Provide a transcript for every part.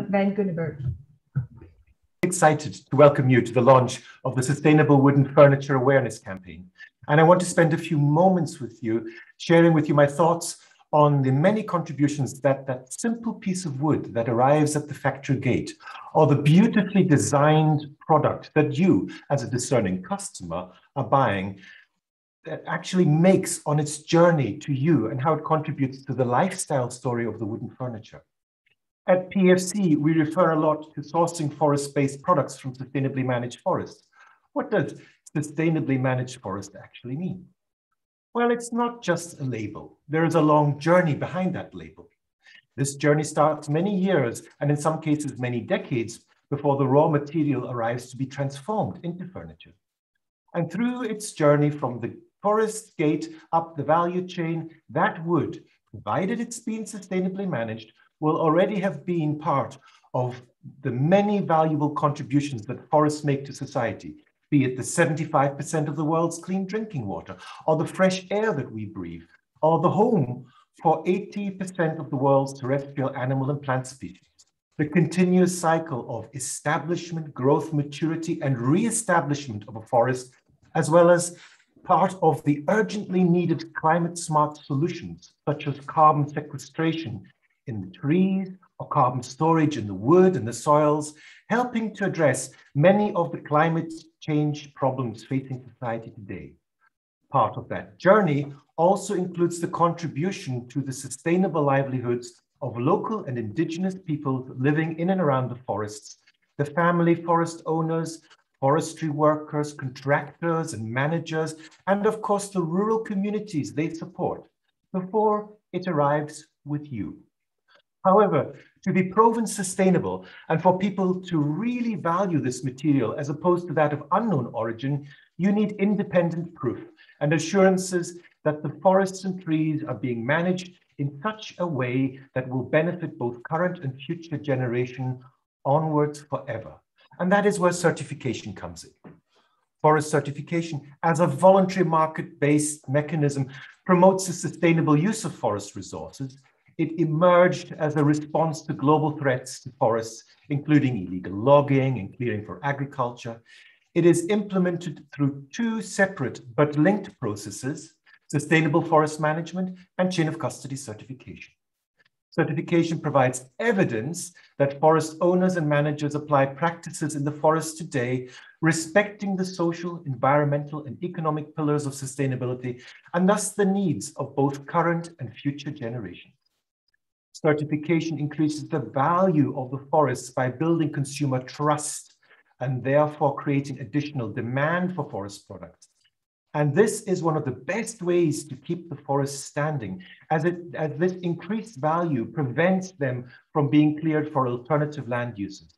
Van Gunneberg. Excited to welcome you to the launch of the Sustainable Wooden Furniture Awareness Campaign. And I want to spend a few moments with you, sharing with you my thoughts on the many contributions that simple piece of wood that arrives at the factory gate, or the beautifully designed product that you, as a discerning customer, are buying, that actually makes on its journey to you and how it contributes to the lifestyle story of the wooden furniture. At PEFC, we refer a lot to sourcing forest-based products from sustainably managed forests. What does sustainably managed forest actually mean? Well, it's not just a label. There is a long journey behind that label. This journey starts many years, and in some cases many decades, before the raw material arrives to be transformed into furniture. And through its journey from the forest gate up the value chain, that wood, provided it's been sustainably managed, will already have been part of the many valuable contributions that forests make to society, be it the 75% of the world's clean drinking water, or the fresh air that we breathe, or the home for 80% of the world's terrestrial animal and plant species. The continuous cycle of establishment, growth, maturity, and re-establishment of a forest, as well as part of the urgently needed climate-smart solutions, such as carbon sequestration in the trees, or carbon storage in the wood and the soils, helping to address many of the climate change problems facing society today. Part of that journey also includes the contribution to the sustainable livelihoods of local and indigenous peoples living in and around the forests, the family forest owners, forestry workers, contractors and managers, and of course the rural communities they support before it arrives with you. However, to be proven sustainable and for people to really value this material as opposed to that of unknown origin, you need independent proof and assurances that the forests and trees are being managed in such a way that will benefit both current and future generation onwards forever. And that is where certification comes in. Forest certification, as a voluntary market-based mechanism, promotes the sustainable use of forest resources. It emerged as a response to global threats to forests, including illegal logging and clearing for agriculture. It is implemented through two separate but linked processes: sustainable forest management and chain of custody certification. Certification provides evidence that forest owners and managers apply practices in the forest today, respecting the social, environmental, and economic pillars of sustainability, and thus the needs of both current and future generations. Certification increases the value of the forests by building consumer trust and therefore creating additional demand for forest products. And this is one of the best ways to keep the forest standing, as this increased value prevents them from being cleared for alternative land uses.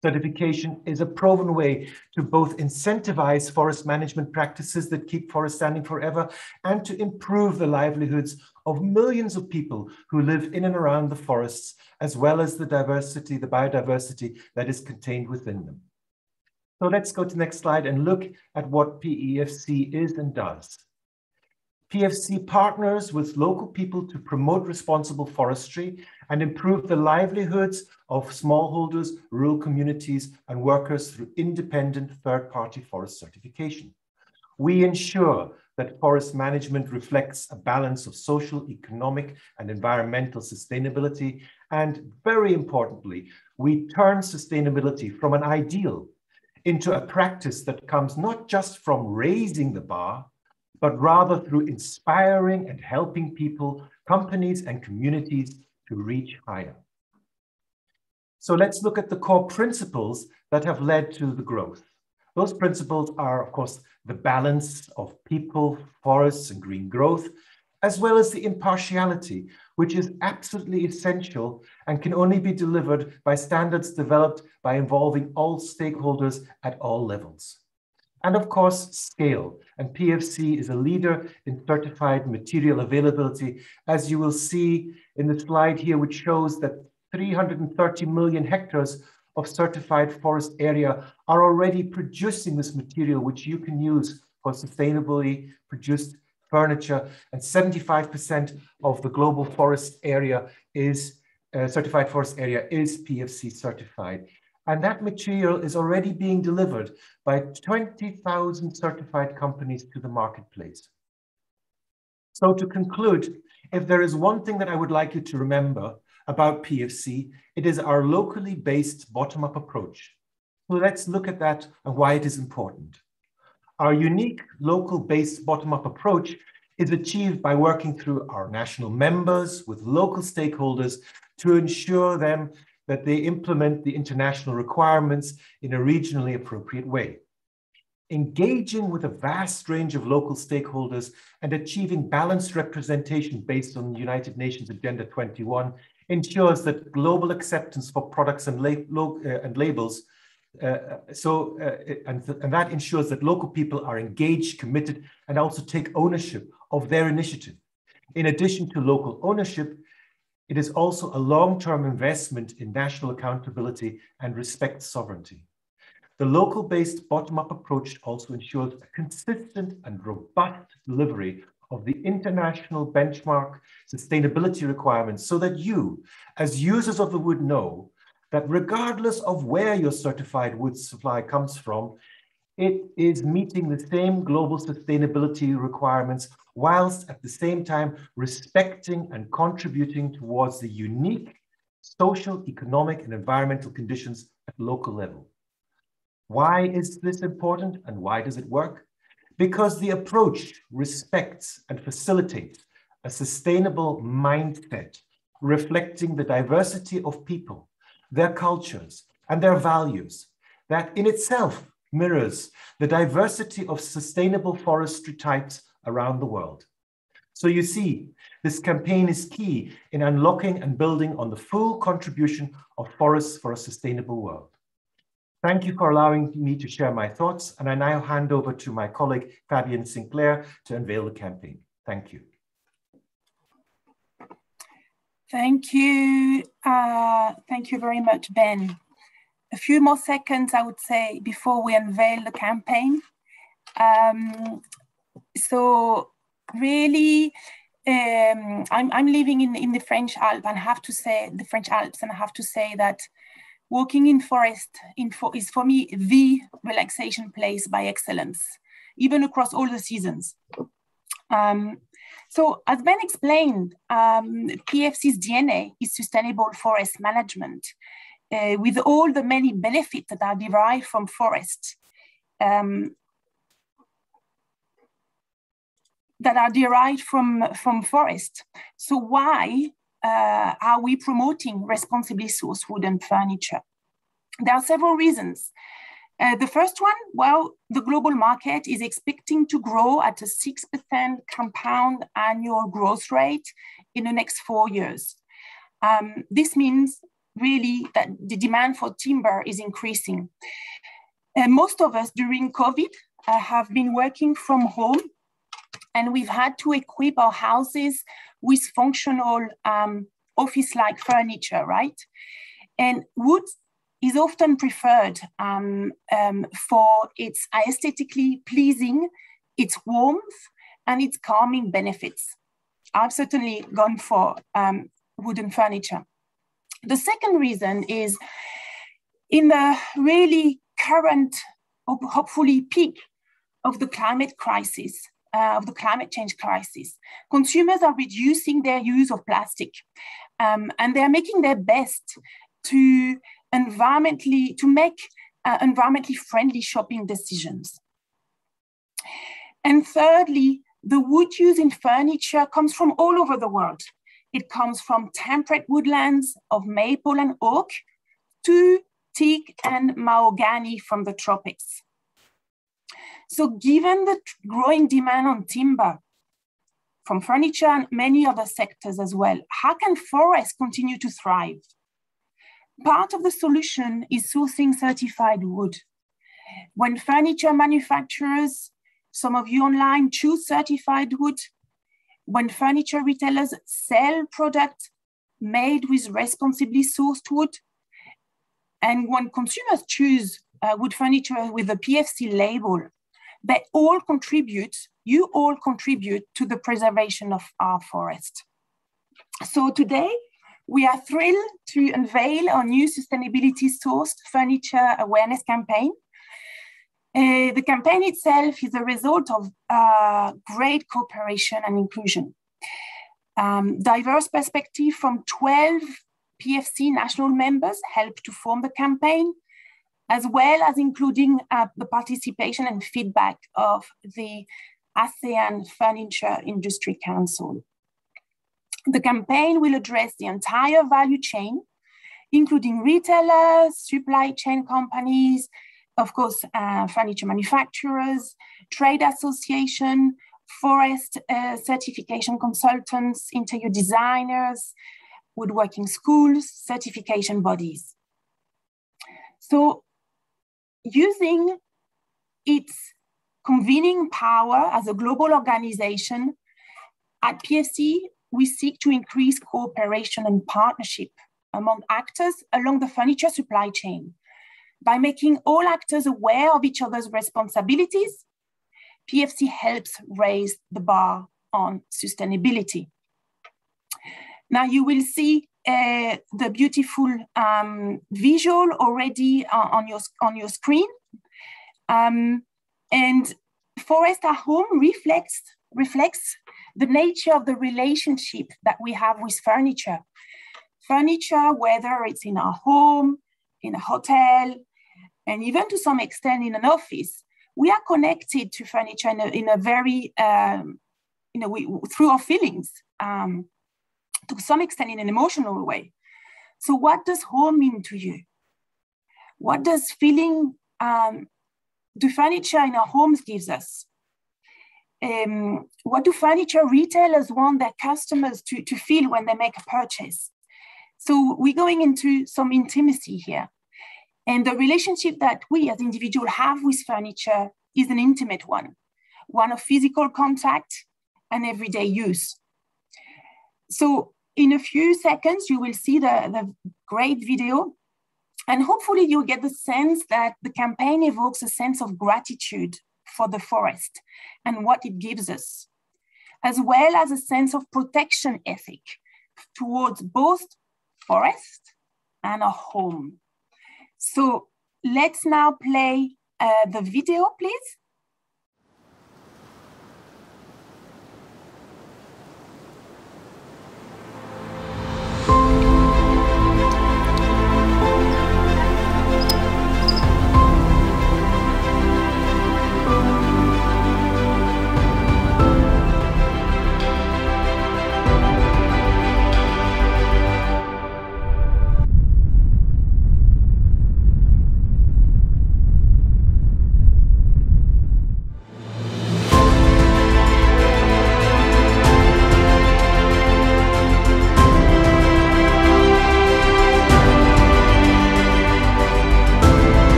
Certification is a proven way to both incentivize forest management practices that keep forests standing forever and to improve the livelihoods of millions of people who live in and around the forests, as well as the diversity, the biodiversity that is contained within them. So let's go to the next slide and look at what PEFC is and does. PEFC partners with local people to promote responsible forestry and improve the livelihoods of smallholders, rural communities, and workers through independent third-party forest certification. We ensure that forest management reflects a balance of social, economic, and environmental sustainability. And very importantly, we turn sustainability from an ideal into a practice that comes not just from raising the bar, but rather through inspiring and helping people, companies, and communities to reach higher. So let's look at the core principles that have led to the growth. Those principles are, of course, the balance of people, forests, and green growth, as well as the impartiality, which is absolutely essential and can only be delivered by standards developed by involving all stakeholders at all levels. And of course, scale. And PEFC is a leader in certified material availability, as you will see in the slide here, which shows that 330 million hectares of certified forest area are already producing this material, which you can use for sustainably produced furniture, and 75% of the global forest area is certified forest area is PEFC certified. And that material is already being delivered by 20,000 certified companies to the marketplace. So to conclude, if there is one thing that I would like you to remember about PEFC, it is our locally based bottom-up approach. So let's look at that and why it is important. Our unique local-based bottom-up approach is achieved by working through our national members with local stakeholders to ensure them that they implement the international requirements in a regionally appropriate way. Engaging with a vast range of local stakeholders and achieving balanced representation based on the United Nations Agenda 21 ensures that global acceptance for products and labels, and that ensures that local people are engaged, committed, and also take ownership of their initiative. In addition to local ownership, it is also a long-term investment in national accountability and respect sovereignty. The local-based bottom-up approach also ensures a consistent and robust delivery of the international benchmark sustainability requirements so that you, as users of the wood, know that regardless of where your certified wood supply comes from, it is meeting the same global sustainability requirements whilst at the same time respecting and contributing towards the unique social, economic, and environmental conditions at local level. Why is this important and why does it work? Because the approach respects and facilitates a sustainable mindset reflecting the diversity of people, their cultures, and their values that in itself mirrors the diversity of sustainable forestry types around the world. So you see, this campaign is key in unlocking and building on the full contribution of forests for a sustainable world. Thank you for allowing me to share my thoughts, and I now hand over to my colleague, Fabienne Sinclair, to unveil the campaign. Thank you. Thank you. Thank you very much, Ben. A few more seconds, I would say, before we unveil the campaign. So really, I'm living in the French Alps, and I have to say that walking in forest is for me the relaxation place by excellence, even across all the seasons. So as Ben explained, PEFC's DNA is sustainable forest management, with all the many benefits that are derived from forests. So why are we promoting responsibly sourced wood and furniture? There are several reasons. The first one, well, the global market is expecting to grow at a 6% compound annual growth rate in the next 4 years. This means really that the demand for timber is increasing. Most of us during COVID have been working from home, and we've had to equip our houses with functional office-like furniture, right? And wood is often preferred for its aesthetically pleasing, its warmth, and its calming benefits. I've certainly gone for wooden furniture. The second reason is in the really current, hopefully peak of the climate crisis, of the climate change crisis, consumers are reducing their use of plastic, and they're making their best to make environmentally friendly shopping decisions. And thirdly, the wood used in furniture comes from all over the world. It comes from temperate woodlands of maple and oak to teak and mahogany from the tropics. So given the growing demand on timber from furniture and many other sectors as well, how can forests continue to thrive? Part of the solution is sourcing certified wood. When furniture manufacturers, some of you online, choose certified wood, when furniture retailers sell products made with responsibly sourced wood, and when consumers choose wood furniture with a PEFC label, they all contribute, you all contribute to the preservation of our forest. So today, We are thrilled to unveil our new sustainability-sourced furniture awareness campaign. The campaign itself is a result of great cooperation and inclusion. Diverse perspective from 12 PEFC national members helped to form the campaign, as well as including the participation and feedback of the ASEAN Furniture Industry Council. The campaign will address the entire value chain, including retailers, supply chain companies, of course, furniture manufacturers, trade association, forest certification consultants, interior designers, woodworking schools, certification bodies. So using its convening power as a global organization, at PEFC, we seek to increase cooperation and partnership among actors along the furniture supply chain. By making all actors aware of each other's responsibilities, PEFC helps raise the bar on sustainability. Now you will see the beautiful visual already on your screen. And Forest at Home reflects the nature of the relationship that we have with furniture. Furniture, whether it's in our home, in a hotel, and even to some extent in an office, we are connected to furniture in a very, through our feelings, to some extent in an emotional way. So what does home mean to you? What does feeling, do furniture in our homes gives us? What do furniture retailers want their customers to feel when they make a purchase? So we're going into some intimacy here. And the relationship that we as individuals have with furniture is an intimate one of physical contact and everyday use. So in a few seconds, you will see the great video, and hopefully you'll get the sense that the campaign evokes a sense of gratitude for the forest and what it gives us, as well as a sense of protection ethic towards both forest and a home. So let's now play the video, please.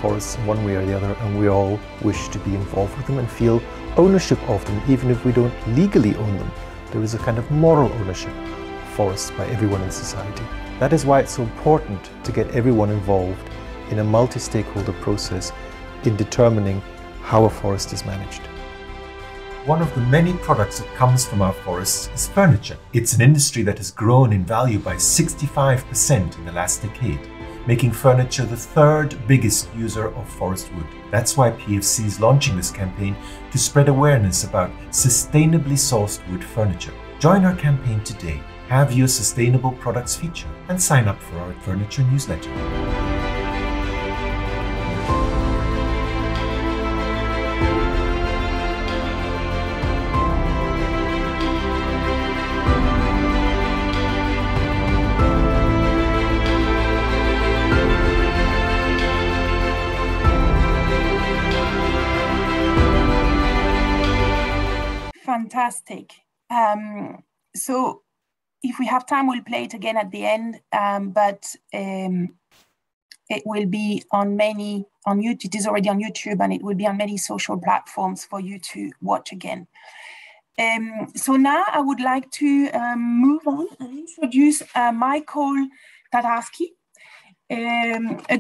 Forests in one way or the other, and we all wish to be involved with them and feel ownership of them, even if we don't legally own them. There is a kind of moral ownership of forests by everyone in society. That is why it's so important to get everyone involved in a multi-stakeholder process in determining how a forest is managed. One of the many products that comes from our forests is furniture. It's an industry that has grown in value by 65% in the last decade, making furniture the third biggest user of forest wood. That's why PEFC is launching this campaign to spread awareness about sustainably sourced wood furniture. Join our campaign today, have your sustainable products feature, and sign up for our furniture newsletter. Fantastic. So if we have time, we'll play it again at the end, but it will be on YouTube. It is already on YouTube, and it will be on many social platforms for you to watch again. So now I would like to move on and introduce Michael Tatarski. A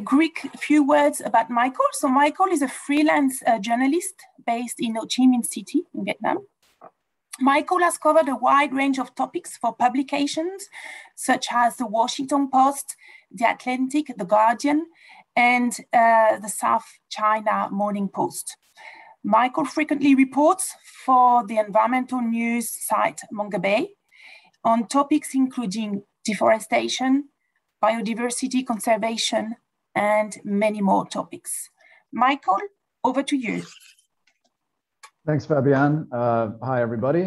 few words about Michael. So Michael is a freelance journalist based in Ho Chi Minh City in Vietnam. Michael has covered a wide range of topics for publications, such as the Washington Post, the Atlantic, the Guardian, and the South China Morning Post. Michael frequently reports for the environmental news site Mongabay on topics including deforestation, biodiversity conservation, and many more topics. Michael, over to you. Thanks, Fabienne. Hi, everybody.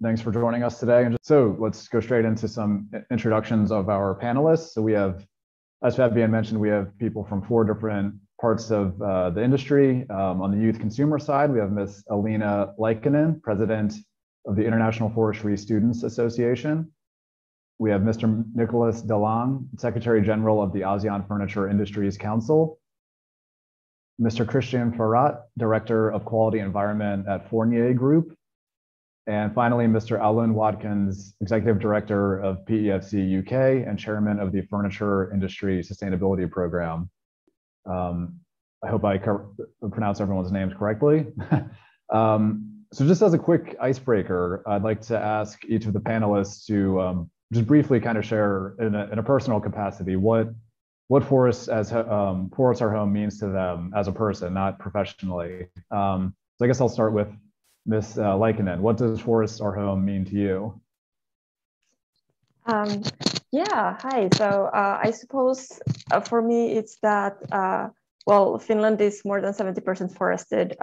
Thanks for joining us today. So let's go straight into some introductions of our panelists. So we have, as Fabienne mentioned, we have people from 4 different parts of the industry. On the youth consumer side, we have Ms. Elina Laikkonen, President of the International Forestry Students Association. We have Mr. Nicholas Delang, Secretary General of the ASEAN Furniture Industries Council. Mr. Christian Farrat, Director of Quality Environment at Fournier Group. And finally, Mr. Alun Watkins, Executive Director of PEFC UK and Chairman of the Furniture Industry Sustainability Program. I hope I pronounce everyone's names correctly. So just as a quick icebreaker, I'd like to ask each of the panelists to just briefly kind of share in a personal capacity what Forests Forests Our Home means to them as a person, not professionally. So I guess I'll start with Ms. Laikkonen. What does Forests Our Home mean to you? Yeah, hi. So I suppose for me, it's that, well, Finland is more than 70% forested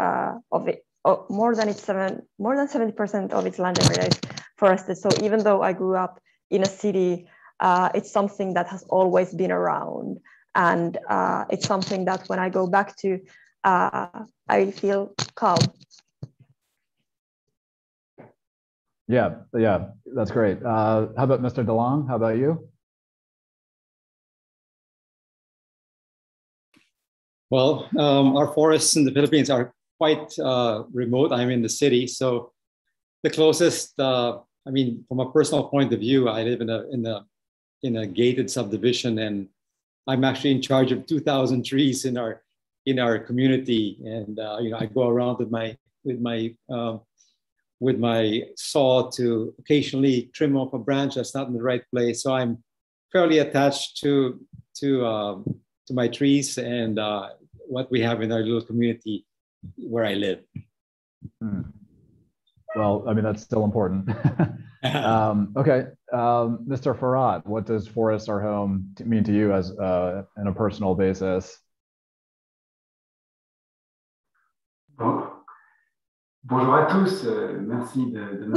more than 70% of its land area is forested. So even though I grew up in a city, it's something that has always been around. And it's something that when I go back to, I feel calm. Yeah, that's great. How about Mr. Delang? How about you? Well, our forests in the Philippines are quite remote. I'm in the city, so the closest, I mean, from a personal point of view, I live in a gated subdivision, and I'm actually in charge of 2,000 trees in our community. And you know, I go around with my saw to occasionally trim off a branch that's not in the right place. So I'm fairly attached to my trees and what we have in our little community where I live. Well, I mean, that's still important. Okay, Mr. Farrat, what does Forests Our Home mean to you as on a personal basis?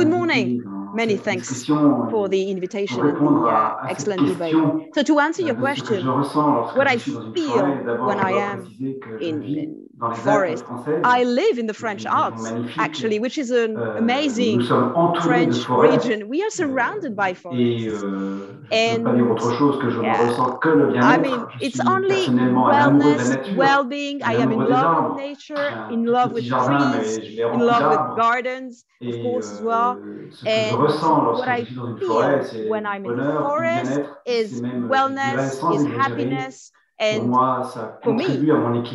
Good morning. Many thanks for the invitation and the excellent debate. So to answer your question, what I feel when I am in forest, I live in the French Alps, actually, which is an amazing French region. We are surrounded by forests. And yeah, I mean, it's only wellness, well-being. I am in love with nature, in love with trees, in love with gardens, of course, as well. And what I feel when I'm in the forest is wellness, is happiness. And for me,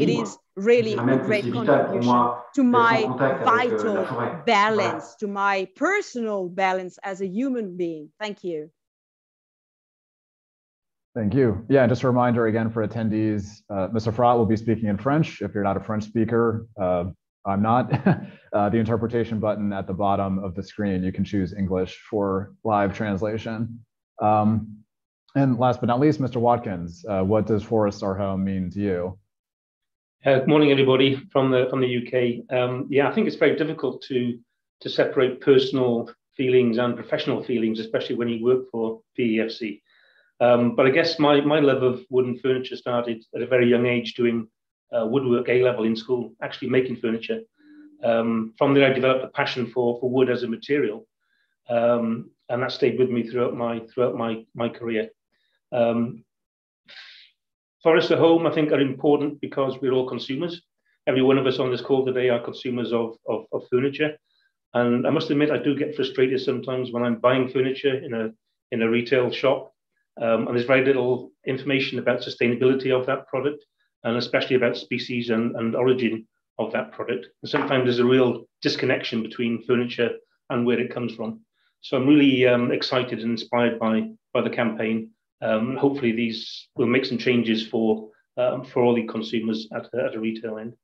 it is really a great contribution to my vital balance, to my personal balance as a human being. Thank you. Thank you. Yeah, just a reminder again for attendees, Mr. Farrat will be speaking in French. If you're not a French speaker, I'm not. The interpretation button at the bottom of the screen, you can choose English for live translation. And last but not least, Mr. Watkins, what does Forests Our Home mean to you? Good morning, everybody from the UK. Yeah, I think it's very difficult to separate personal feelings and professional feelings, especially when you work for PEFC. But I guess my love of wooden furniture started at a very young age doing woodwork A-level in school, actually making furniture. From there, I developed a passion for wood as a material, and that stayed with me throughout my career. Forests at home, I think, are important because we're all consumers. Every one of us on this call today are consumers of furniture. And I must admit, I do get frustrated sometimes when I'm buying furniture in a retail shop, and there's very little information about sustainability of that product, and especially about species and origin of that product. And sometimes there's a real disconnection between furniture and where it comes from. So I'm really excited and inspired by the campaign. Hopefully these will make some changes for all the consumers at a retail end.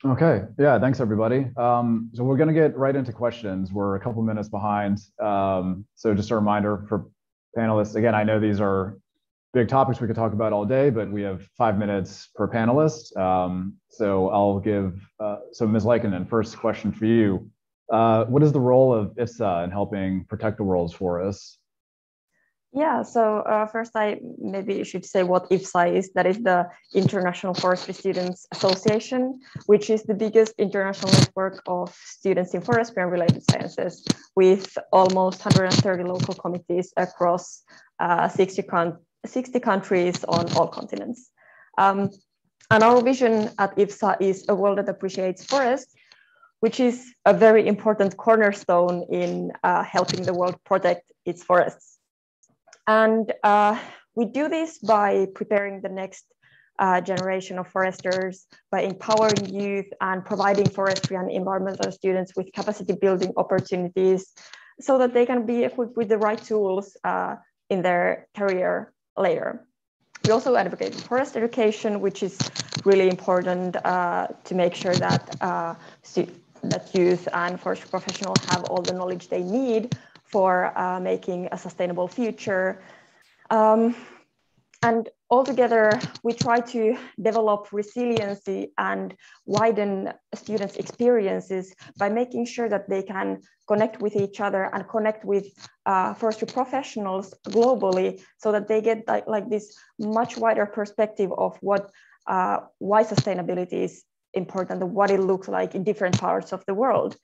Okay, yeah, thanks everybody. So we're gonna get right into questions. We're a couple minutes behind. So just a reminder for panelists, again, I know these are big topics we could talk about all day, but we have 5 minutes per panelist. So I'll give, so Ms. Leikinen, first question for you. What is the role of IFSA in helping protect the world's forests? Yeah, so first I maybe should say what IFSA is. That is the International Forestry Students Association, which is the biggest international network of students in forestry and related sciences, with almost 130 local committees across 60 countries on all continents. And our vision at IFSA is a world that appreciates forests, which is a very important cornerstone in helping the world protect its forests. And we do this by preparing the next generation of foresters, by empowering youth and providing forestry and environmental students with capacity building opportunities so that they can be equipped with the right tools in their career later. We also advocate for forest education, which is really important to make sure that that youth and forestry professionals have all the knowledge they need for making a sustainable future. And altogether, we try to develop resiliency and widen students' experiences by making sure that they can connect with each other and connect with forestry professionals globally, so that they get like this much wider perspective of what why sustainability is important and what it looks like in different parts of the world,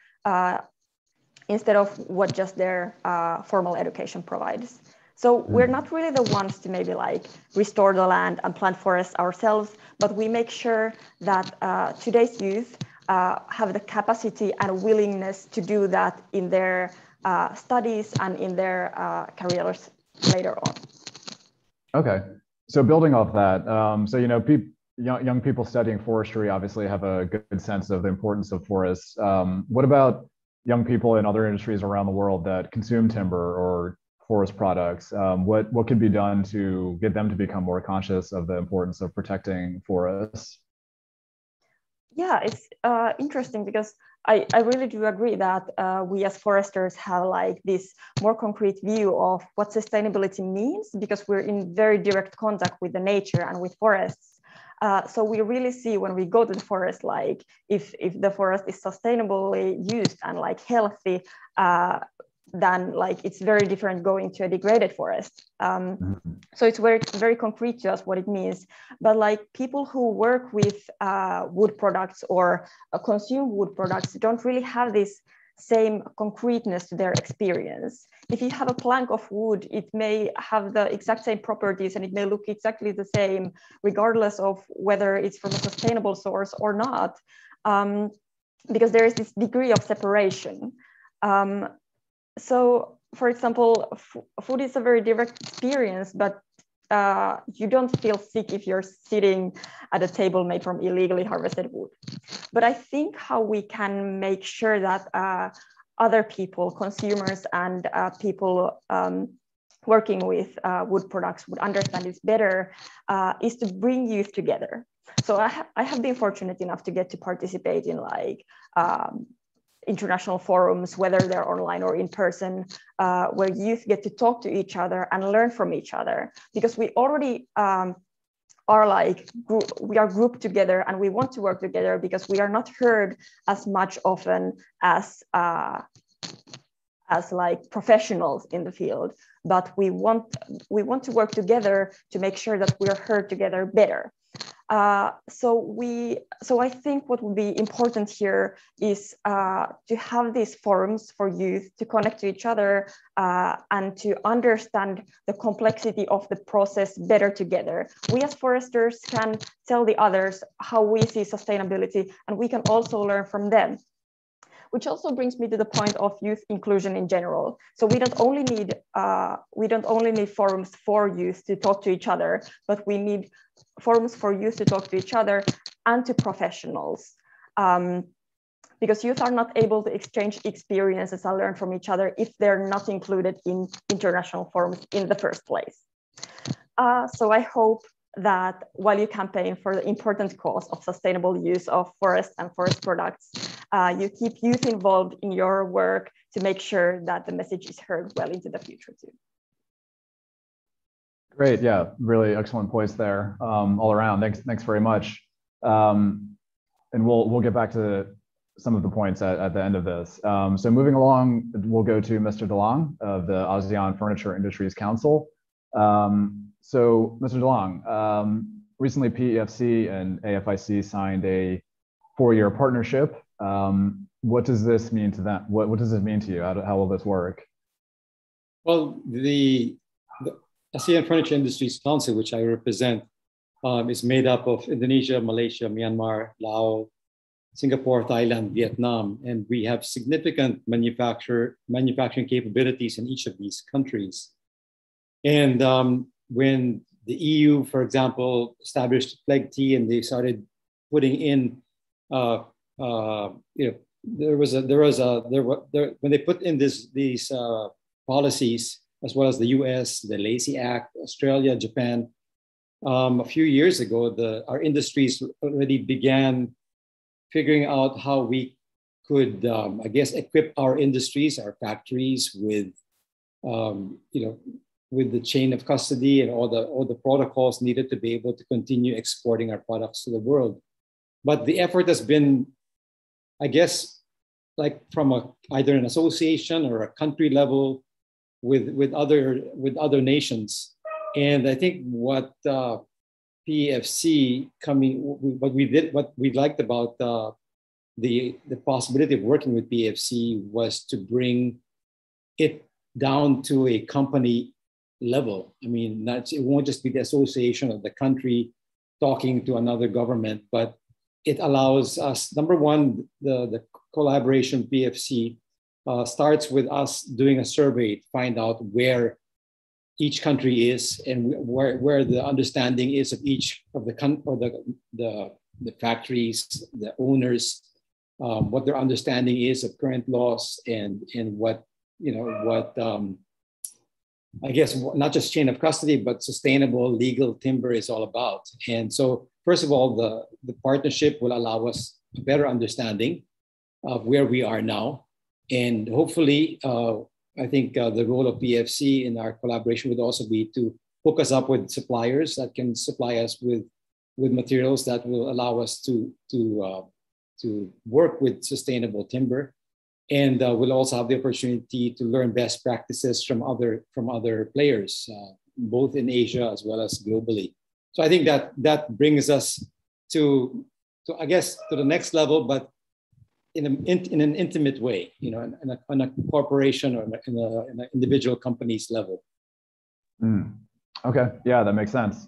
instead of what just their formal education provides. So we're not really the ones to maybe like restore the land and plant forests ourselves, but we make sure that today's youth have the capacity and willingness to do that in their studies and in their careers later on. Okay, so building off that, so you know, young people studying forestry obviously have a good sense of the importance of forests. What about young people in other industries around the world that consume timber or forest products? What can be done to get them to become more conscious of the importance of protecting forests? Yeah, it's interesting because I really do agree that we as foresters have like this more concrete view of what sustainability means, because we're in very direct contact with the nature and with forests. So we really see when we go to the forest, like if the forest is sustainably used and like healthy, then like it's very different going to a degraded forest. So it's very concrete to us what it means. But like people who work with wood products or consume wood products don't really have this same concreteness to their experience. If you have a plank of wood, it may have the exact same properties and it may look exactly the same, regardless of whether it's from a sustainable source or not, because there is this degree of separation. So, for example, food is a very direct experience, but you don't feel sick if you're sitting at a table made from illegally harvested wood. But I think how we can make sure that other people, consumers and people working with wood products would understand this better is to bring youth together. So I have been fortunate enough to get to participate in like international forums, whether they're online or in person, where youth get to talk to each other and learn from each other, because we already are like, we are grouped together and we want to work together because we are not heard as much often as like professionals in the field, but we want to work together to make sure that we are heard together better. So I think what would be important here is to have these forums for youth to connect to each other and to understand the complexity of the process better together. We as foresters can tell the others how we see sustainability, and we can also learn from them. Which also brings me to the point of youth inclusion in general. So we don't only need forums for youth to talk to each other, but we need forums for youth to talk to each other and to professionals. Because youth are not able to exchange experiences and learn from each other if they're not included in international forums in the first place. So I hope that while you campaign for the important cause of sustainable use of forest and forest products, you keep youth involved in your work to make sure that the message is heard well into the future too. Great, yeah, really excellent points there all around. Thanks very much. And we'll get back to some of the points at the end of this. So moving along, we'll go to Mr. DeLong of the ASEAN Furniture Industries Council. So Mr. DeLong, recently PEFC and AFIC signed a 4-year partnership. What does this mean to them? What does it mean to you? How will this work? Well, the ASEAN Furniture Industries Council, which I represent, is made up of Indonesia, Malaysia, Myanmar, Laos, Singapore, Thailand, Vietnam, and we have significant manufacturing capabilities in each of these countries. And when the EU, for example, established FLEGT and they started putting in, when they put in these policies, as well as the US, the Lacey Act, Australia, Japan, a few years ago, our industries already began figuring out how we could, I guess, equip our industries, our factories with, with the chain of custody and all the protocols needed to be able to continue exporting our products to the world. But the effort has been, I guess, like from either an association or a country level with other nations. And I think what PEFC what we liked about the possibility of working with PEFC was to bring it down to a company level. I mean, it won't just be the association of the country talking to another government, but it allows us, number one, the collaboration PEFC starts with us doing a survey to find out where each country is and where the understanding is of each of the factories, the owners, what their understanding is of current laws and what I guess not just chain of custody, but sustainable legal timber is all about. And so, first of all, the partnership will allow us a better understanding of where we are now. And hopefully, I think the role of PEFC in our collaboration would also be to hook us up with suppliers that can supply us with materials that will allow us to work with sustainable timber. And we'll also have the opportunity to learn best practices from other players, both in Asia as well as globally. So I think that brings us to I guess to the next level, but in an intimate way, in a corporation or in an individual company's level. Okay, yeah, that makes sense.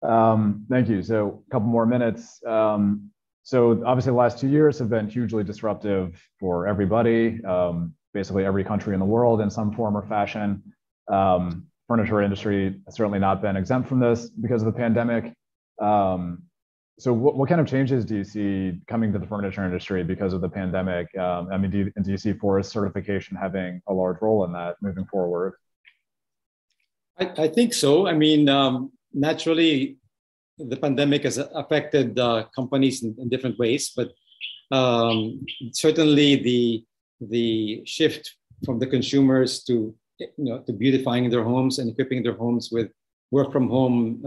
Thank you. So a couple more minutes. So obviously the last 2 years have been hugely disruptive for everybody, basically every country in the world in some form or fashion. Furniture industry has certainly not been exempt from this because of the pandemic. So what kind of changes do you see coming to the furniture industry because of the pandemic? I mean, do you see forest certification having a large role in that moving forward? I think so. I mean, naturally, the pandemic has affected companies in different ways, but certainly the shift from the consumers to beautifying their homes and equipping their homes with work from home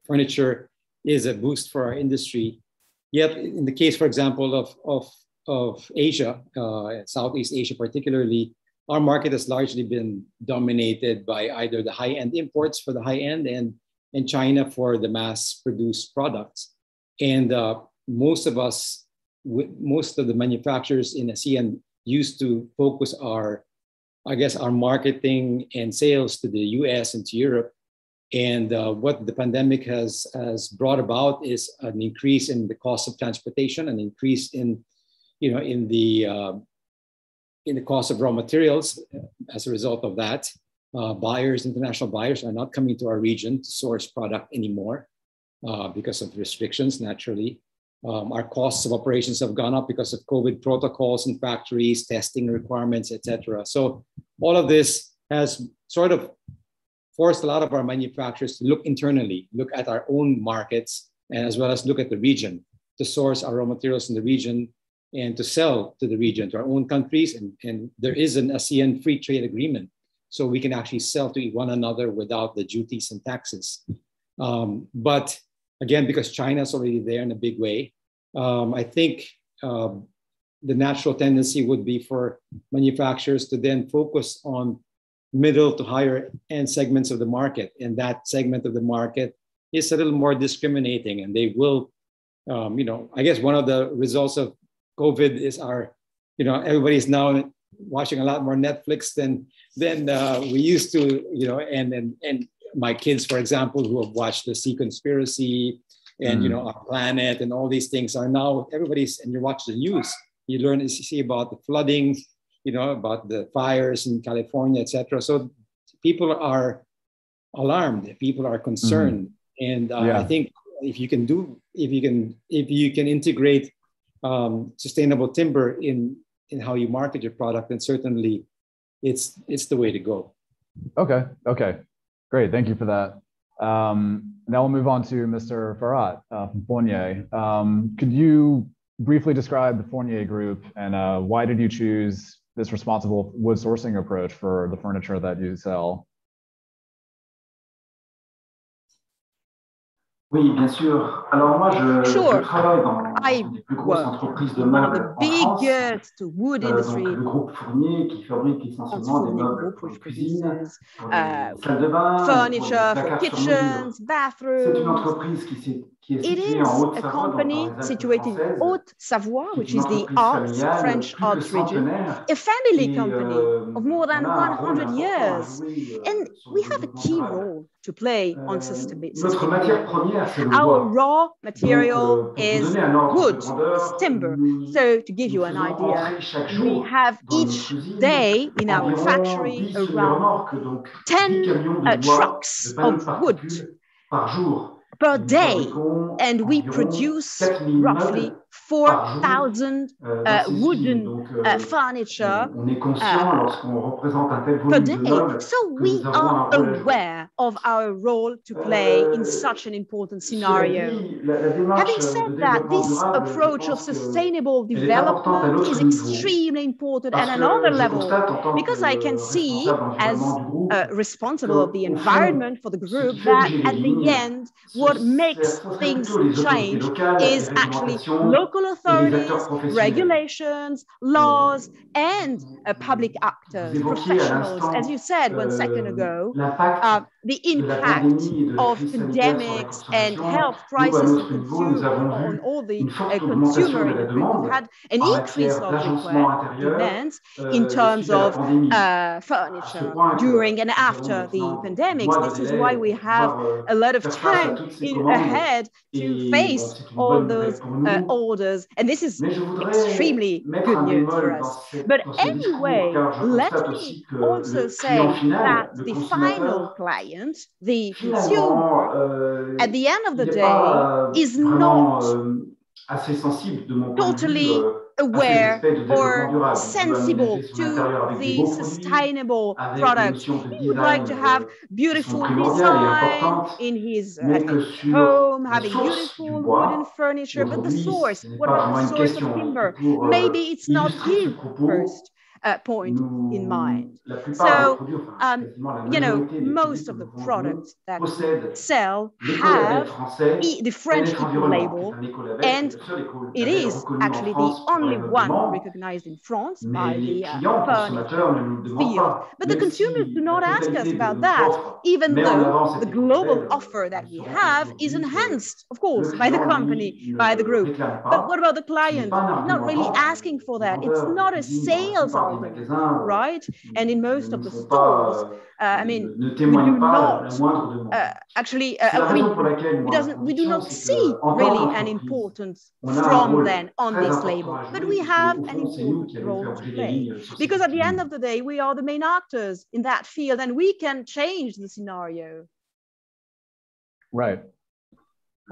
furniture is a boost for our industry. Yet, in the case, for example, of Asia, Southeast Asia particularly, our market has largely been dominated by either the high-end imports for the high-end and China for the mass-produced products. And most of the manufacturers in ASEAN used to focus our marketing and sales to the US and to Europe. And what the pandemic has brought about is an increase in the cost of transportation, an increase in the cost of raw materials. As a result of that, international buyers are not coming to our region to source product anymore. because of restrictions, naturally. Our costs of operations have gone up because of COVID protocols in factories, testing requirements, etc. So all of this has sort of forced a lot of our manufacturers to look internally, look at our own markets, and as well as look at the region, to source our raw materials in the region and to sell to the region, to our own countries. And there is an ASEAN free trade agreement, so we can actually sell to one another without the duties and taxes. But again, because China's already there in a big way, I think the natural tendency would be for manufacturers to then focus on middle to higher end segments of the market. And that segment of the market is a little more discriminating, and they will, I guess one of the results of COVID is everybody's now watching a lot more Netflix than we used to, and my kids, for example, who have watched The Seaconspiracy and, Our Planet and all these things are now and you watch the news, you see about the flooding, about the fires in California, etc. So people are alarmed, people are concerned. And I think if you can integrate sustainable timber in how you market your product, then certainly it's the way to go. Okay. Great, thank you for that. Now we'll move on to Mr. Farhat from Fournier. Could you briefly describe the Fournier Group and why did you choose this responsible wood sourcing approach for the furniture that you sell? Oui, bien sûr. Alors moi, je travaille dans I une des plus grosses entreprises de in one of the meubles en France. biggest wood industry. Donc le groupe Fournier qui fabrique essentiellement des meubles pour les cuisines, pour les salles de bain, furniture pour les for placards sur mesure. kitchens, bathrooms. C'est une entreprise qui est située en Haute-Savoie, a company situated in Haute-Savoie, which is the French Alps region, a family company of more than 100 years. And we have a key role to play on sustainability. Our raw material is wood, is timber. So to give you an idea, we have each day in our factory around 10 trucks of wood per day, and we produce roughly 4,000 wooden furniture per day. So we are aware of our role to play in such an important scenario. Having said that, this approach of sustainable development is extremely important at another level, because I can see, as responsible of the environment for the group, that at the end, what makes things change is actually local authorities, regulations, laws, and public actors, professionals. As you said 1 second ago, the impact of pandemics and health crisis on all the consumer in the group. We've had an increase of demands in terms of furniture during and after the pandemics. This is why we have a lot of time ahead to face all those orders. And this is extremely good news for us. But anyway, let me also say that the final client, the consumer, at the end of the day, is not totally aware or sensible to the sustainable products. He would like to have beautiful design in his home, having beautiful wooden furniture, but the source, what about the source of timber? Maybe it's not his first point in mind. So, most of the products that we sell have the French eco label, and it is actually the only one recognized in France by the furniture field. But the consumers do not ask us about that, even though the global offer that we have is enhanced, of course, by the company, by the group. But what about the client? Not really asking for that. It's not a sales argument, right? And in most of the stores, we do not we do not see really an importance from then on this label, but we have an important role to play, because at the end of the day, we are the main actors in that field, and we can change the scenario. Right.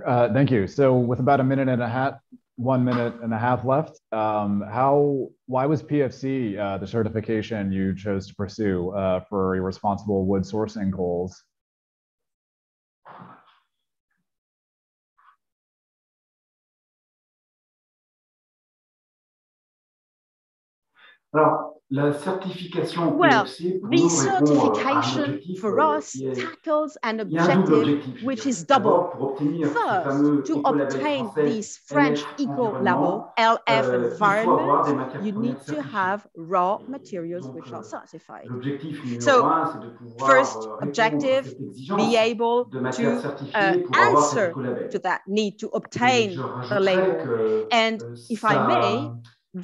Thank you. So with about 1 minute and a half, 1 minute and a half left, why was PEFC the certification you chose to pursue for your responsible wood sourcing goals? Alors, la certification Well, PEFC pour the nous répond à un certification objectif for us qui est... tackles an Il y a un double objective objectif, which is D'abord, double. pour obtenir ce First, fameux to écolabel obtain français this French LF eco-label, environnement, LF il faut avoir des environment, matières you premières need to certifiées. have raw materials Donc, which are certified. l'objectif numéro So, 1, c'est de pouvoir first répondre à objective, cette be exigence able de matières to certifiées pour avoir cet answer écolabel. to that need to Et obtain je the rajouterais label. que And if I may,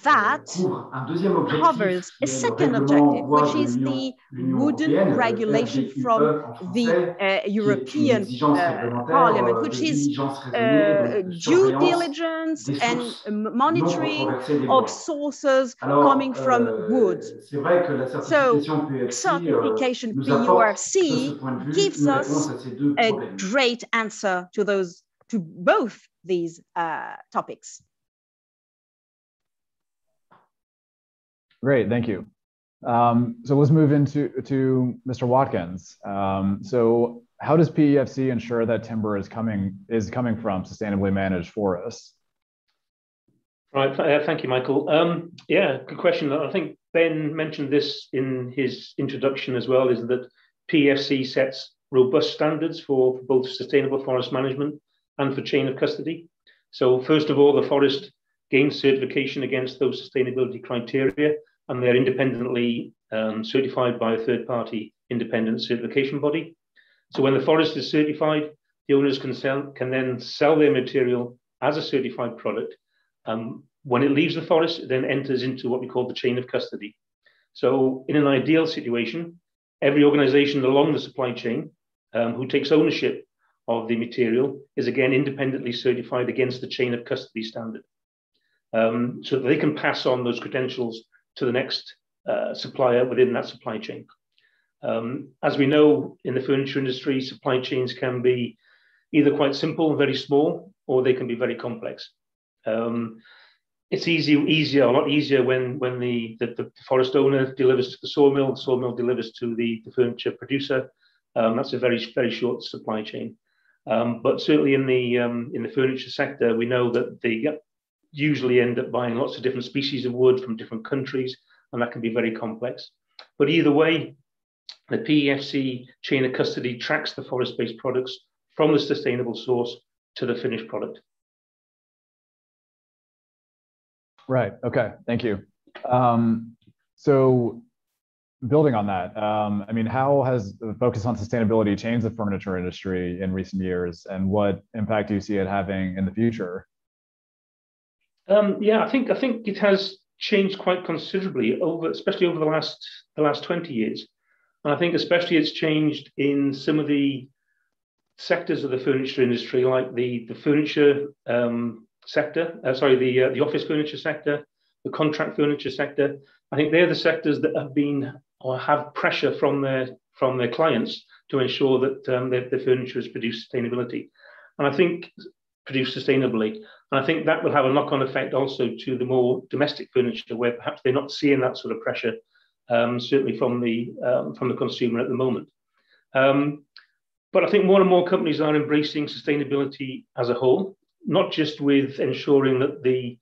that couvre un deuxième objectif covers qui a est le second règlement objective, bois which de is the l'Union wooden européenne, regulation RGUE from en français, the qui est une European exigence réglementaire Parliament, de which is diligence raisonnée, donc de due surveillance diligence des and sources non monitoring controversées des of bois. sources Alors, coming from wood. c'est vrai que la certification PEFC Certification nous apporte, de ce PEFC point de vue, gives une us réponse à ces deux a problèmes. great answer to both these topics. Great, thank you. So let's move into Mr. Watkins. So how does PEFC ensure that timber is coming from sustainably managed forests? Right, thank you, Michael. Yeah, good question. I think Ben mentioned this in his introduction as well, is that PEFC sets robust standards for both sustainable forest management and for chain of custody. So first of all, the forest gains certification against those sustainability criteria, and they're independently certified by a third-party independent certification body. So when the forest is certified, the owners can then sell their material as a certified product. When it leaves the forest, it then enters into what we call the chain of custody. So in an ideal situation, every organization along the supply chain who takes ownership of the material is again independently certified against the chain of custody standard. So that they can pass on those credentials to the next supplier within that supply chain. As we know, in the furniture industry, supply chains can be either quite simple and very small, or they can be very complex. It's a lot easier when the forest owner delivers to the sawmill delivers to the furniture producer. That's a very, very short supply chain. But certainly in the furniture sector, we know that they usually end up buying lots of different species of wood from different countries, and that can be very complex. But either way, the PEFC chain of custody tracks the forest-based products from the sustainable source to the finished product. Right, okay, thank you. So building on that, I mean, how has the focus on sustainability changed the furniture industry in recent years, and what impact do you see it having in the future? Yeah, I think it has changed quite considerably especially over the last 20 years. And I think especially it's changed in some of the sectors of the furniture industry, like the furniture sector, the office furniture sector, the contract furniture sector. I think they're the sectors that have been or have pressure from their clients to ensure that their furniture is produced sustainably. And I think that will have a knock-on effect also to the more domestic furniture, where perhaps they're not seeing that sort of pressure, certainly from the consumer at the moment. But I think more and more companies are embracing sustainability as a whole, not just with ensuring that the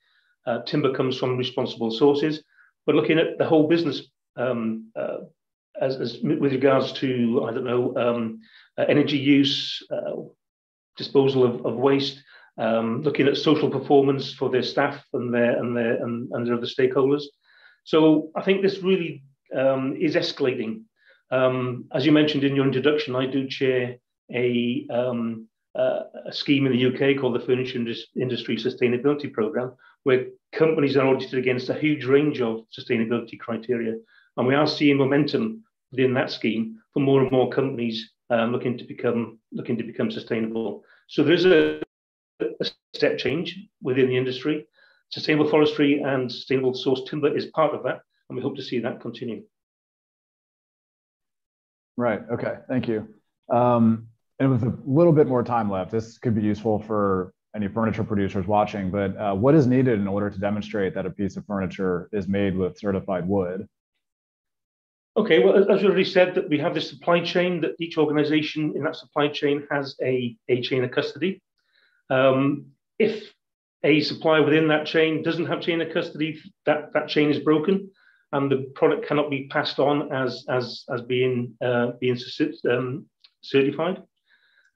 timber comes from responsible sources, but looking at the whole business as with regards to, energy use, disposal of waste, looking at social performance for their staff and their other stakeholders. So I think this really is escalating. As you mentioned in your introduction, I do chair a scheme in the UK called the Furniture Industry Sustainability Programme, where companies are audited against a huge range of sustainability criteria. And we are seeing momentum within that scheme for more and more companies looking to become sustainable. So there's a step change within the industry. Sustainable forestry and sustainable source timber is part of that, and we hope to see that continue. Right, okay, thank you. and with a little bit more time left, this could be useful for any furniture producers watching, but what is needed in order to demonstrate that a piece of furniture is made with certified wood? Okay, well, as we already said, that we have this supply chain, that each organization in that supply chain has a chain of custody. If a supplier within that chain doesn't have chain of custody, that chain is broken, and the product cannot be passed on as being certified.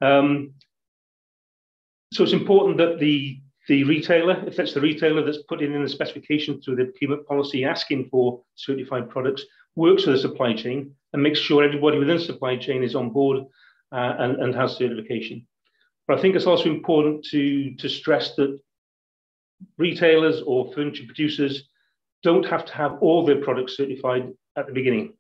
So it's important that the retailer, if that's the retailer that's put in the specification through the procurement policy asking for certified products, works with the supply chain and makes sure everybody within the supply chain is on board and has certification. But I think it's also important to stress that retailers or furniture producers don't have to have all their products certified at the beginning.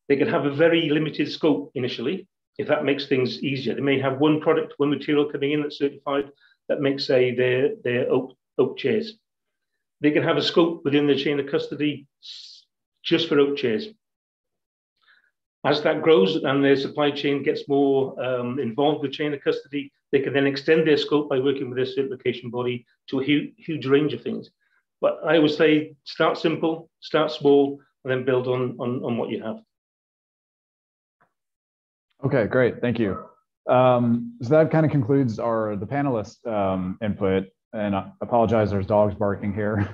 They can have a very limited scope initially, if that makes things easier. They may have one product, one material coming in that's certified that makes, say, their oak chairs. They can have a scope within the chain of custody just for oak chairs. As that grows and their supply chain gets more involved with chain of custody, they can then extend their scope by working with their certification body to a huge range of things. But I always say, start simple, start small, and then build on what you have. Okay, great, thank you. So that kind of concludes the panelist input, and I apologize, there's dogs barking here.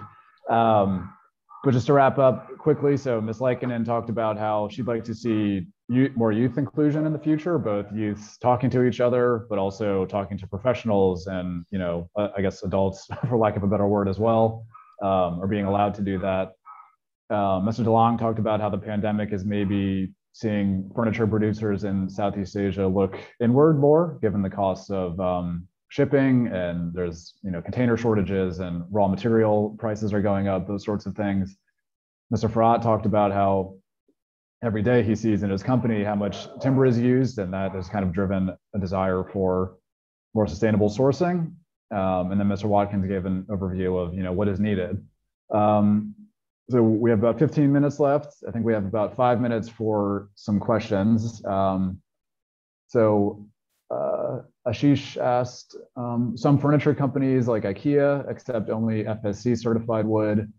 But just to wrap up quickly, so Ms. Likkonen talked about how she'd like to see more youth inclusion in the future, both youths talking to each other, but also talking to professionals and, you know, I guess adults, for lack of a better word as well, or being allowed to do that. Mr. DeLong talked about how the pandemic is maybe seeing furniture producers in Southeast Asia look inward more, given the costs of shipping, and there's, you know, container shortages and raw material prices are going up, those sorts of things. Mr. Farhat talked about how every day he sees in his company how much timber is used, and that has kind of driven a desire for more sustainable sourcing. And then Mr. Watkins gave an overview of, you know, what is needed. So we have about 15 minutes left. I think we have about 5 minutes for some questions. Ashish asked, some furniture companies like IKEA accept only FSC certified wood.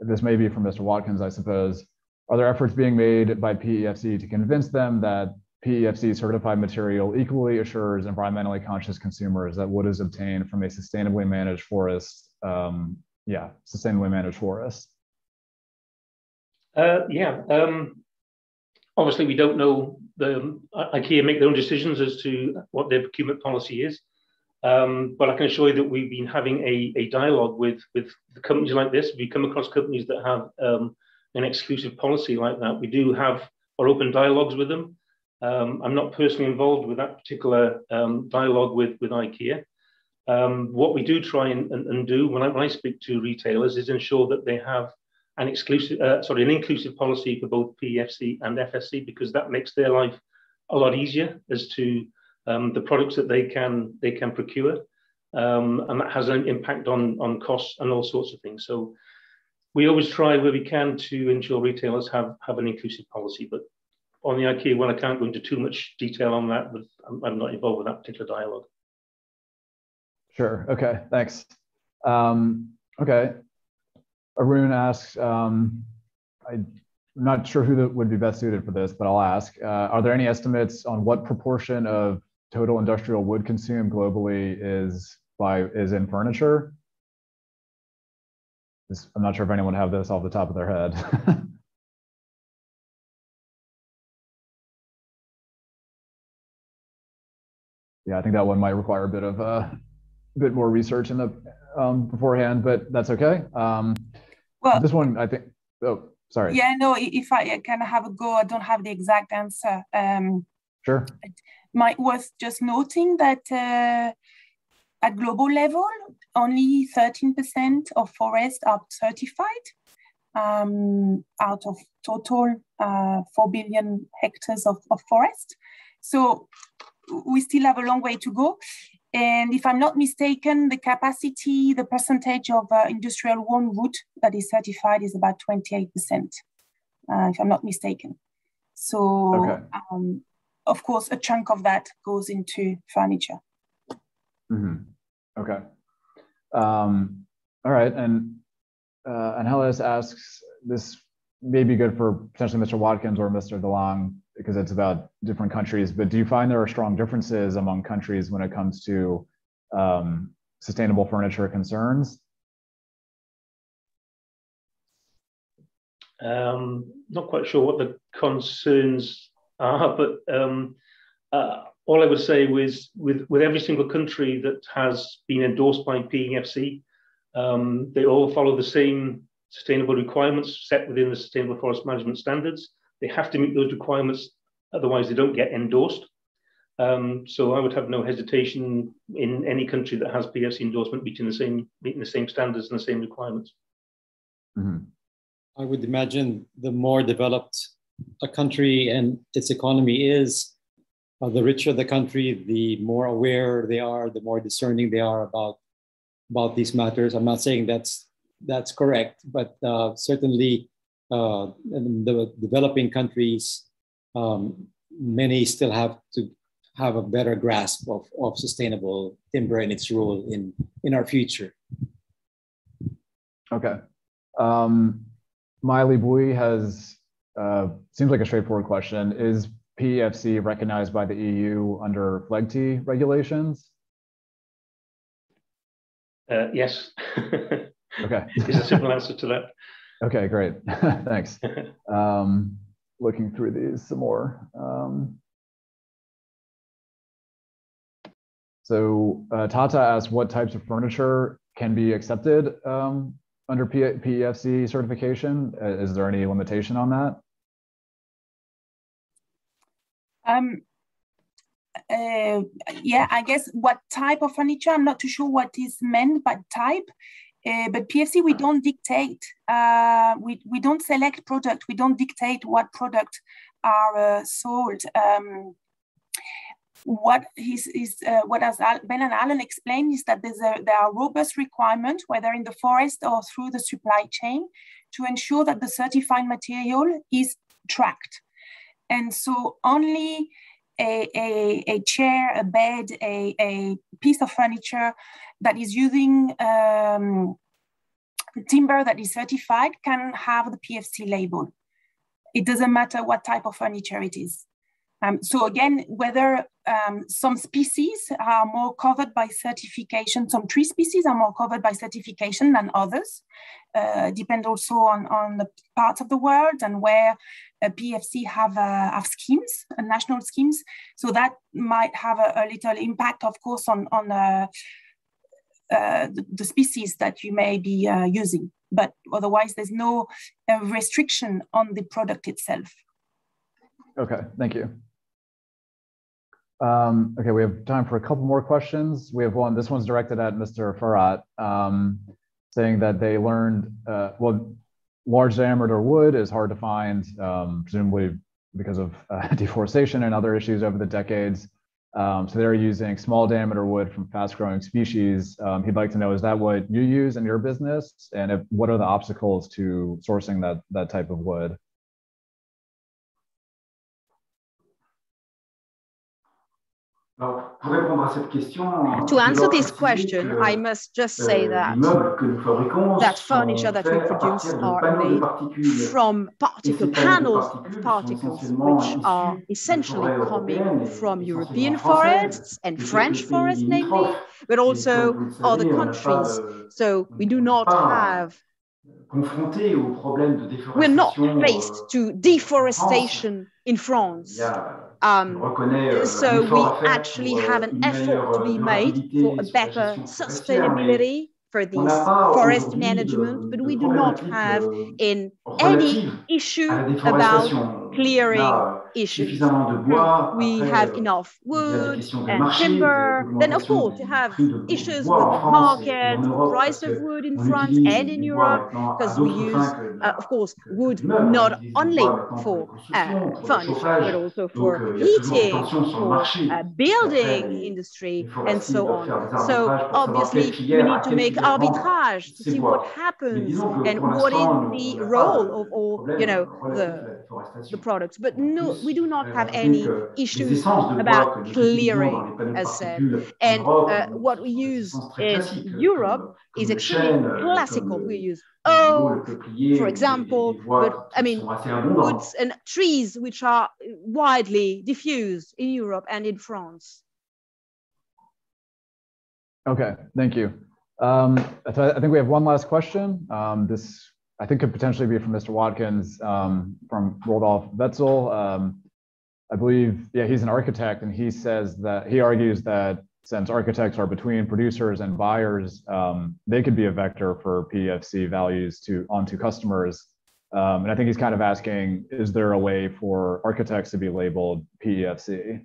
This may be from Mr. Watkins, I suppose. Are there efforts being made by PEFC to convince them that PEFC certified material equally assures environmentally conscious consumers that wood is obtained from a sustainably managed forest? Sustainably managed forest. Obviously, we don't know. IKEA make their own decisions as to what their procurement policy is. But I can assure you that we've been having a dialogue with the companies like this. We come across companies that have an exclusive policy like that. We do have our open dialogues with them. I'm not personally involved with that particular dialogue with IKEA. What we do try and do when I speak to retailers is ensure that they have an inclusive policy for both PEFC and FSC, because that makes their life a lot easier as to the products that they can procure, and that has an impact on costs and all sorts of things. So we always try where we can to ensure retailers have an inclusive policy. But on the IKEA one, I can't go into too much detail on that, but I'm not involved with that particular dialogue. Sure. Okay. Thanks. Okay. Arun asks, I'm not sure who would be best suited for this, but I'll ask, are there any estimates on what proportion of total industrial wood consumed globally is in furniture? I'm not sure if anyone have this off the top of their head. Yeah, I think that one might require a bit more research in the beforehand, but that's okay. Well, this one, I think, oh, sorry. Yeah, no, if I kind of have a go, I don't have the exact answer. Sure. It might worth just noting that at global level, only 13% of forests are certified out of total 4 billion hectares of forest. So we still have a long way to go. And if I'm not mistaken, the percentage of industrial woven wood that is certified is about 28%, if I'm not mistaken. So, okay. of course, a chunk of that goes into furniture. Okay. All right. And Angelis asks, this may be good for potentially Mr. Watkins or Mr. DeLong, because it's about different countries, but do you find there are strong differences among countries when it comes to sustainable furniture concerns? Not quite sure what the concerns are, but all I would say was with every single country that has been endorsed by PEFC, they all follow the same sustainable requirements set within the Sustainable Forest Management Standards. They have to meet those requirements, otherwise they don't get endorsed. So I would have no hesitation in any country that has PEFC endorsement meeting the same standards and the same requirements. I would imagine the more developed a country and its economy is, the richer the country, the more aware they are, the more discerning they are about these matters. I'm not saying that's correct, but certainly in the developing countries, many still have to have a better grasp of sustainable timber and its role in our future. Okay. Miley Bui has, seems like a straightforward question. Is PEFC recognized by the EU under FLEGT regulations? Yes. Okay. Is a simple answer to that. Okay, great. Thanks. Looking through these some more. So Tata asked what types of furniture can be accepted under PEFC certification. Is there any limitation on that? Yeah, I guess what type of furniture, I'm not too sure what is meant by type, but PEFC, we don't dictate, we don't select product, we don't dictate what product are sold. What as Ben and Alan explained is that there are robust requirements, whether in the forest or through the supply chain, to ensure that the certified material is tracked. And so only a chair, a bed, a piece of furniture that is using timber that is certified can have the PEFC label. It doesn't matter what type of furniture it is. So again, whether some species are more covered by certification, some tree species are more covered by certification than others, depend also on the parts of the world and where PEFC have schemes, national schemes. So that might have a little impact, of course, on the species that you may be using. But otherwise, there's no restriction on the product itself. Okay, thank you. Okay, we have time for a couple more questions. We have one, this one's directed at Mr. Farhat, saying that they learned, well, large diameter wood is hard to find, presumably because of deforestation and other issues over the decades. So they're using small diameter wood from fast growing species. He'd like to know, is that what you use in your business? And what are the obstacles to sourcing that type of wood? To answer this question, I must just say that furniture that we produce are made from panels of particles, which are essentially coming from European forests and French forests, namely, but also other countries. So we do not have, we're not faced to deforestation in France. So we actually have an effort to be made for a better sustainability for this forest management, but we do not have any issue about clearing issues. We have enough wood and timber. Then, of course, you have issues with markets, the price of wood in France and in Europe, because we use, of course, wood not only for furniture, but also for heating, for building industry, and so on. So obviously, we need to make arbitrage to see what happens and what is the role of all, the products. But no, we do not have any issues about clearing, as said. And what we use in Europe is extremely classical. We use oak, for example, but I mean, woods and trees which are widely diffused in Europe and in France. Okay, thank you. I think we have one last question. This, I think, could potentially be from Mr. Watkins from Rodolphe Wetzel. I believe, yeah, he's an architect, and he says that he argues that since architects are between producers and buyers, they could be a vector for PEFC values onto customers. And I think he's kind of asking, is there a way for architects to be labeled PEFC?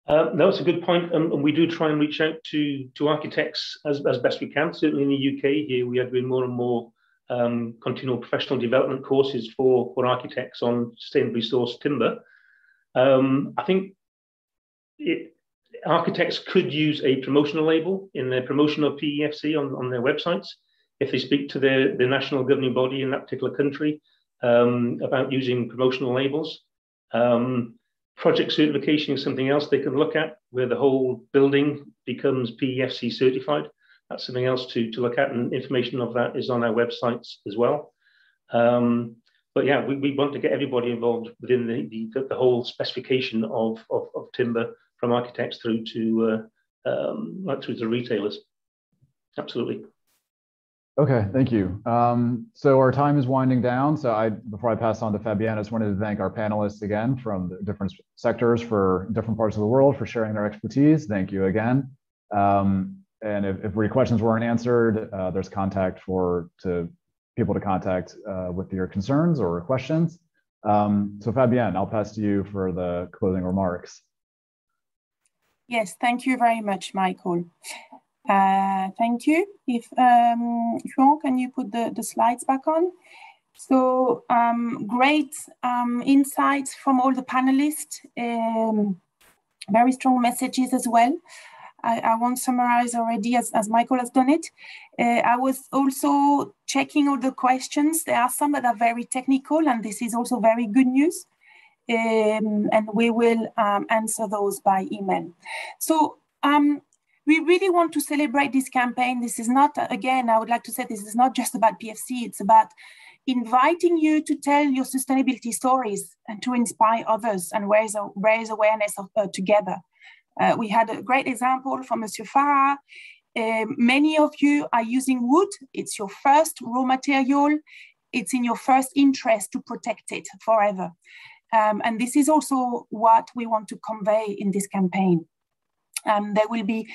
No, it's a good point, and we do try and reach out to architects as best we can. Certainly in the UK here, we are doing more and more continual professional development courses for architects on sustainably sourced timber. I think architects could use a promotional label in their promotion of PEFC on their websites if they speak to their national governing body in that particular country about using promotional labels. Project certification is something else they can look at, where the whole building becomes PEFC certified. That's something else to look at, and information of that is on our websites as well. But yeah, we want to get everybody involved within the whole specification of timber, from architects through to right through to retailers. Absolutely. Okay, thank you. So our time is winding down. So before I pass on to Fabienne, I just wanted to thank our panelists again from the different sectors for different parts of the world for sharing their expertise. Thank you again. And if your questions weren't answered, there's contact for people to contact with your concerns or questions. So Fabienne, I'll pass to you for the closing remarks. Yes, thank you very much, Michael. Thank you. If Juan, can you put the slides back on? So great insights from all the panelists, very strong messages as well. I won't summarize already as Michael has done it. I was also checking all the questions. There are some that are very technical, and this is also very good news. And we will answer those by email. So we really want to celebrate this campaign. This is not, again, I would like to say this is not just about PEFC, it's about inviting you to tell your sustainability stories and to inspire others and raise awareness together. We had a great example from Monsieur Farah. Many of you are using wood. It's your first raw material. It's in your first interest to protect it forever. And this is also what we want to convey in this campaign. There will be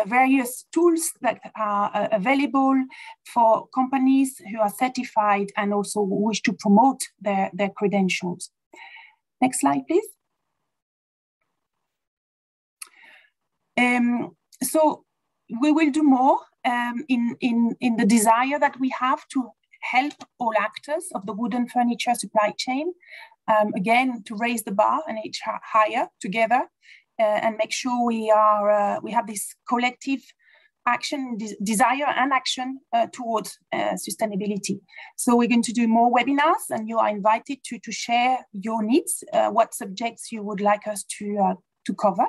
various tools that are available for companies who are certified and also wish to promote their credentials. Next slide, please. So we will do more in the desire that we have to help all actors of the wooden furniture supply chain, again, to raise the bar and reach higher together. And make sure we have this collective action, desire and action towards sustainability. So we're going to do more webinars, and you are invited to share your needs, what subjects you would like us to cover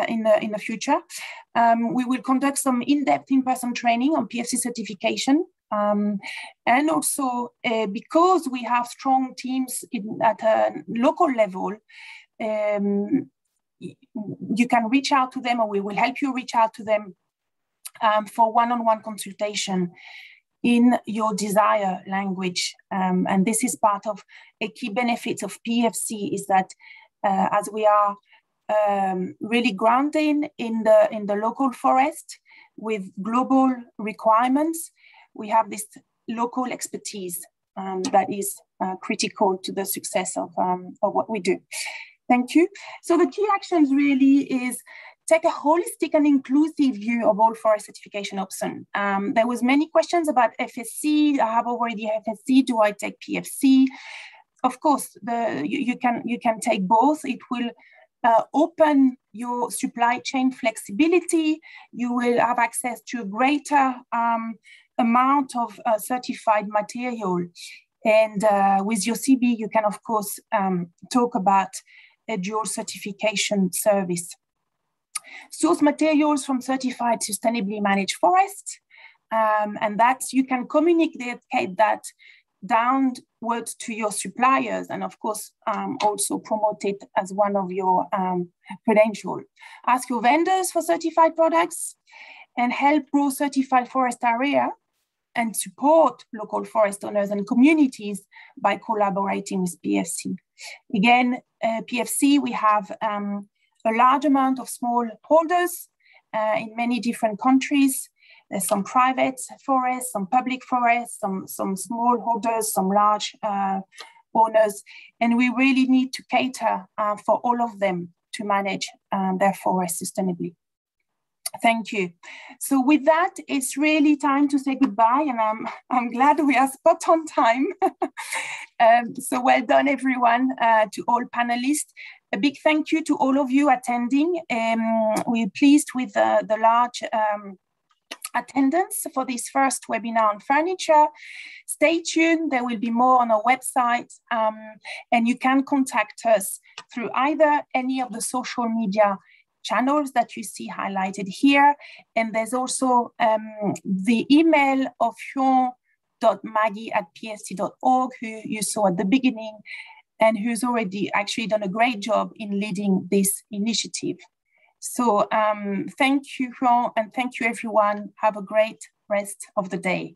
in the future. We will conduct some in-depth in-person training on PEFC certification. And also because we have strong teams at a local level, you can reach out to them, or we will help you reach out to them for one-on-one consultation in your desire language. And this is part of a key benefit of PEFC, is that as we are really grounded in the local forest with global requirements, we have this local expertise that is critical to the success of what we do. Thank you. So the key actions really is take a holistic and inclusive view of all forest certification options. There was many questions about FSC. I have already FSC. Do I take PEFC? Of course, you can take both. It will open your supply chain flexibility. You will have access to a greater amount of certified material. And with your CB, you can, of course, talk about a dual certification service. Source materials from certified sustainably managed forests. And that you can communicate that downwards to your suppliers, and of course also promote it as one of your credentials. Ask your vendors for certified products and help grow certified forest area and support local forest owners and communities by collaborating with PEFC. Again, PEFC, we have a large amount of small holders in many different countries. There's some private forests, some public forests, some small holders, some large owners, and we really need to cater for all of them to manage their forests sustainably. Thank you. So with that, it's really time to say goodbye, and I'm glad we are spot on time. So well done, everyone, to all panelists. A big thank you to all of you attending. We're pleased with the large attendance for this first webinar on furniture. Stay tuned, there will be more on our website, and you can contact us through either any of the social media channels that you see highlighted here. And there's also the email of huon.maggie@pfc.org, who you saw at the beginning, and who's already actually done a great job in leading this initiative. So thank you, Huon, and thank you, everyone. Have a great rest of the day.